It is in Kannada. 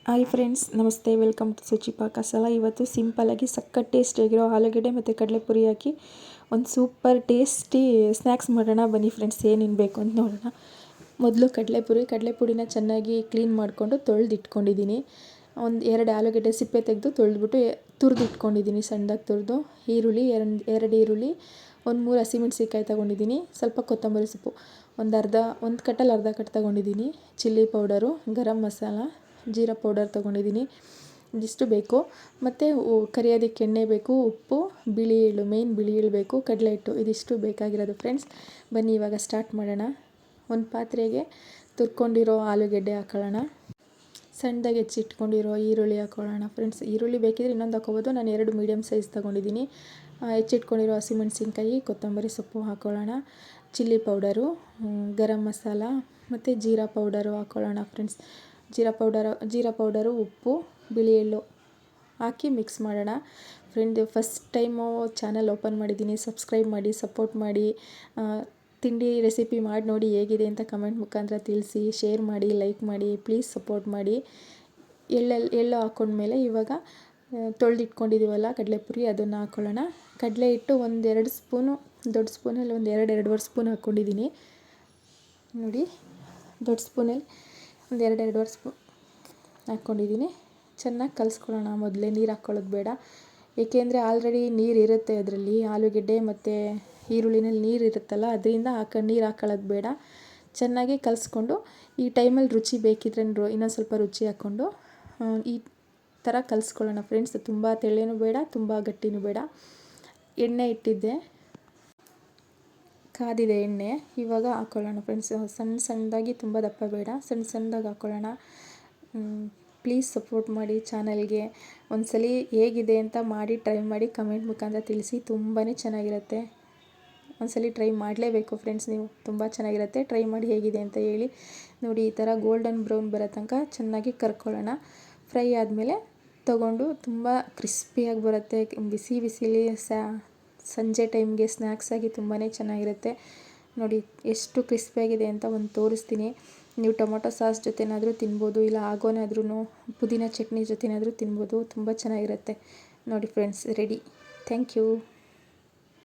ಹಾಯ್ ಫ್ರೆಂಡ್ಸ್, ನಮಸ್ತೆ. Welcome to Suchi Pakashala. ಇವತ್ತು ಸಿಂಪಲ್ಲಾಗಿ ಸಖತ್ ಟೇಸ್ಟಿಯಾಗಿರೋ ಆಲೂಗಡ್ಡೆ ಮತ್ತು ಕಡಲೆಪುರಿ ಹಾಕಿ ಒಂದು ಸೂಪರ್ ಟೇಸ್ಟಿ ಸ್ನ್ಯಾಕ್ಸ್ ಮಾಡೋಣ. ಬನ್ನಿ ಫ್ರೆಂಡ್ಸ್, ಏನೇನು ಬೇಕು ಅಂತ ನೋಡೋಣ. ಮೊದಲು ಕಡಲೆಪುರಿನ ಚೆನ್ನಾಗಿ ಕ್ಲೀನ್ ಮಾಡಿಕೊಂಡು ತೊಳೆದಿಟ್ಕೊಂಡಿದ್ದೀನಿ. ಒಂದು 2 ಆಲೂಗಡ್ಡೆ ಸಿಪ್ಪೆ ತೆಗೆದು ತೊಳೆದ್ಬಿಟ್ಟು ತುರಿದಿಟ್ಕೊಂಡಿದ್ದೀನಿ, ಸಣ್ಣದಾಗಿ ತುರಿದು. ಈರುಳ್ಳಿ, ಎರಡು ಈರುಳ್ಳಿ, ಒಂದು 3 ಹಸಿಮೆಣ್ಸಿನ್ಕಾಯಿ ತೊಗೊಂಡಿದ್ದೀನಿ. ಸ್ವಲ್ಪ ಕೊತ್ತಂಬರಿ ಸೊಪ್ಪು, ಒಂದು ಕಟ್ಟಲ್ಲಿ ಅರ್ಧ ಕಟ್ ತೊಗೊಂಡಿದ್ದೀನಿ. Chilli powder, garam masala, jeera powder ತೊಗೊಂಡಿದ್ದೀನಿ. ಇದಿಷ್ಟು ಬೇಕು. ಮತ್ತು ಕರಿಯೋದಕ್ಕೆ ಎಣ್ಣೆ ಬೇಕು, ಉಪ್ಪು, ಬಿಳಿ ಎಳ್ಳು, ಮೇಯ್ನ್ ಬಿಳಿ ಎಳ್ಳು ಬೇಕು, ಕಡಲೆ ಹಿಟ್ಟು. ಇದಿಷ್ಟು ಬೇಕಾಗಿರೋದು ಫ್ರೆಂಡ್ಸ್. ಬನ್ನಿ ಇವಾಗ ಸ್ಟಾರ್ಟ್ ಮಾಡೋಣ. ಒಂದು ಪಾತ್ರೆಗೆ ತುರ್ಕೊಂಡಿರೋ ಆಲೂಗೆಡ್ಡೆ ಹಾಕೊಳ್ಳೋಣ. ಸಣ್ಣದಾಗಿ ಹೆಚ್ಚಿಟ್ಕೊಂಡಿರೋ ಈರುಳ್ಳಿ ಹಾಕೊಳ್ಳೋಣ ಫ್ರೆಂಡ್ಸ್. ಈರುಳ್ಳಿ ಬೇಕಿದ್ರೆ ಇನ್ನೊಂದು ಹಾಕೋಬೋದು. ನಾನು 2 ಮೀಡಿಯಮ್ ಸೈಜ್ ತೊಗೊಂಡಿದ್ದೀನಿ. ಹೆಚ್ಚಿಟ್ಕೊಂಡಿರೋ ಹಸಿಮೆಣ್ಸಿನ್ಕಾಯಿ, ಕೊತ್ತಂಬರಿ ಸೊಪ್ಪು ಹಾಕೊಳ್ಳೋಣ. ಚಿಲ್ಲಿ ಪೌಡರು, ಗರಂ ಮಸಾಲ ಮತ್ತು ಜೀರಾ ಪೌಡರು ಹಾಕೊಳ್ಳೋಣ ಫ್ರೆಂಡ್ಸ್. ಜೀರಾ ಪೌಡರು, ಉಪ್ಪು, ಬಿಳಿ ಎಳ್ಳು ಹಾಕಿ ಮಿಕ್ಸ್ ಮಾಡೋಣ. Friend, first time channel open ಮಾಡಿದ್ದೀನಿ. ಸಬ್ಸ್ಕ್ರೈಬ್ ಮಾಡಿ, ಸಪೋರ್ಟ್ ಮಾಡಿ. ತಿಂಡಿ ರೆಸಿಪಿ ಮಾಡಿ ನೋಡಿ ಹೇಗಿದೆ ಅಂತ ಕಮೆಂಟ್ ಮುಖಾಂತರ ತಿಳಿಸಿ. ಶೇರ್ ಮಾಡಿ, ಲೈಕ್ ಮಾಡಿ, ಪ್ಲೀಸ್ ಸಪೋರ್ಟ್ ಮಾಡಿ. ಎಳ್ಳು ಹಾಕ್ಕೊಂಡ್ಮೇಲೆ ಇವಾಗ ತೊಳೆದಿಟ್ಕೊಂಡಿದ್ದೀವಲ್ಲ ಕಡಲೆಪುರಿ, ಅದನ್ನು ಹಾಕ್ಕೊಳ್ಳೋಣ. ಕಡಲೆ ಹಿಟ್ಟು 1-2 ಸ್ಪೂನು, ದೊಡ್ಡ ಸ್ಪೂನಲ್ಲಿ ಒಂದು 2-2.5 ಸ್ಪೂನ್ ಹಾಕ್ಕೊಂಡಿದ್ದೀನಿ ನೋಡಿ. ದೊಡ್ಡ ಸ್ಪೂನಲ್ಲಿ ಒಂದು 2-2.5 ಸ್ಪೂನ್ ಹಾಕ್ಕೊಂಡಿದ್ದೀನಿ. ಚೆನ್ನಾಗಿ ಕಲಿಸ್ಕೊಳ್ಳೋಣ. ಮೊದಲೇ ನೀರು ಹಾಕ್ಕೊಳ್ಳೋದು ಬೇಡ, ಏಕೆಂದರೆ ಆಲ್ರೆಡಿ ನೀರು ಇರುತ್ತೆ ಅದರಲ್ಲಿ. ಆಲೂಗೆಡ್ಡೆ ಮತ್ತು ಈರುಳ್ಳಿನಲ್ಲಿ ನೀರು ಇರುತ್ತಲ್ಲ, ಅದರಿಂದ ನೀರು ಹಾಕ್ಕೊಳ್ಳೋದು ಬೇಡ. ಚೆನ್ನಾಗಿ ಕಲಿಸ್ಕೊಂಡು ಈ ಟೈಮಲ್ಲಿ ರುಚಿ ಬೇಕಿದ್ರೆ ಇನ್ನೊಂದು ಸ್ವಲ್ಪ ರುಚಿ ಹಾಕ್ಕೊಂಡು ಈ ಥರ ಕಲಿಸ್ಕೊಳ್ಳೋಣ ಫ್ರೆಂಡ್ಸ್. ತುಂಬ ತೆಳ್ಳನೂ ಬೇಡ, ತುಂಬ ಗಟ್ಟಿನೂ ಬೇಡ. ಎಣ್ಣೆ ಇಟ್ಟಿದ್ದೆ, ಕಾದಿದೆ ಎಣ್ಣೆ. ಇವಾಗ ಹಾಕ್ಕೊಳ್ಳೋಣ ಫ್ರೆಂಡ್ಸ್. ಸಣ್ಣದಾಗಿ, ತುಂಬ ದಪ್ಪ ಬೇಡ, ಸಣ್ಣದಾಗಿ ಹಾಕ್ಕೊಳ್ಳೋಣ. ಪ್ಲೀಸ್ ಸಪೋರ್ಟ್ ಮಾಡಿ ಚಾನಲ್ಗೆ. ಒಂದ್ಸಲಿ ಹೇಗಿದೆ ಅಂತ ಮಾಡಿ ಟ್ರೈ ಮಾಡಿ ಕಮೆಂಟ್ ಮುಖಾಂತರ ತಿಳಿಸಿ. ತುಂಬಾ ಚೆನ್ನಾಗಿರುತ್ತೆ. ಒಂದ್ಸಲಿ ಟ್ರೈ ಮಾಡಲೇಬೇಕು ಫ್ರೆಂಡ್ಸ್ ನೀವು. ತುಂಬ ಚೆನ್ನಾಗಿರುತ್ತೆ. ಟ್ರೈ ಮಾಡಿ ಹೇಗಿದೆ ಅಂತ ಹೇಳಿ. ನೋಡಿ, ಈ ಥರ ಗೋಲ್ಡನ್ ಬ್ರೌನ್ ಬರೋ ತನಕ ಚೆನ್ನಾಗಿ ಕರ್ಕೊಳ್ಳೋಣ. ಫ್ರೈ ಆದಮೇಲೆ ತೊಗೊಂಡು ತುಂಬ ಕ್ರಿಸ್ಪಿಯಾಗಿ ಬರುತ್ತೆ. ಬಿಸಿಲಿ ಸಂಜೆ ಟೈಮ್ಗೆ ಸ್ನ್ಯಾಕ್ಸ್ ಆಗಿ ತುಂಬಾ ಚೆನ್ನಾಗಿರುತ್ತೆ. ನೋಡಿ ಎಷ್ಟು ಕ್ರಿಸ್ಪಿಯಾಗಿದೆ ಅಂತ ಒಂದು ತೋರಿಸ್ತೀನಿ. ನೀವು ಟೊಮೊಟೊ ಸಾಸ್ ಜೊತೆನಾದರೂ ತಿನ್ಬೋದು, ಇಲ್ಲ ಆಗೋನಾದ್ರೂ ಪುದೀನ ಚಟ್ನಿ ಜೊತೆನಾದರೂ ತಿನ್ಬೋದು. ತುಂಬ ಚೆನ್ನಾಗಿರುತ್ತೆ ನೋಡಿ ಫ್ರೆಂಡ್ಸ್. ರೆಡಿ. Thank you.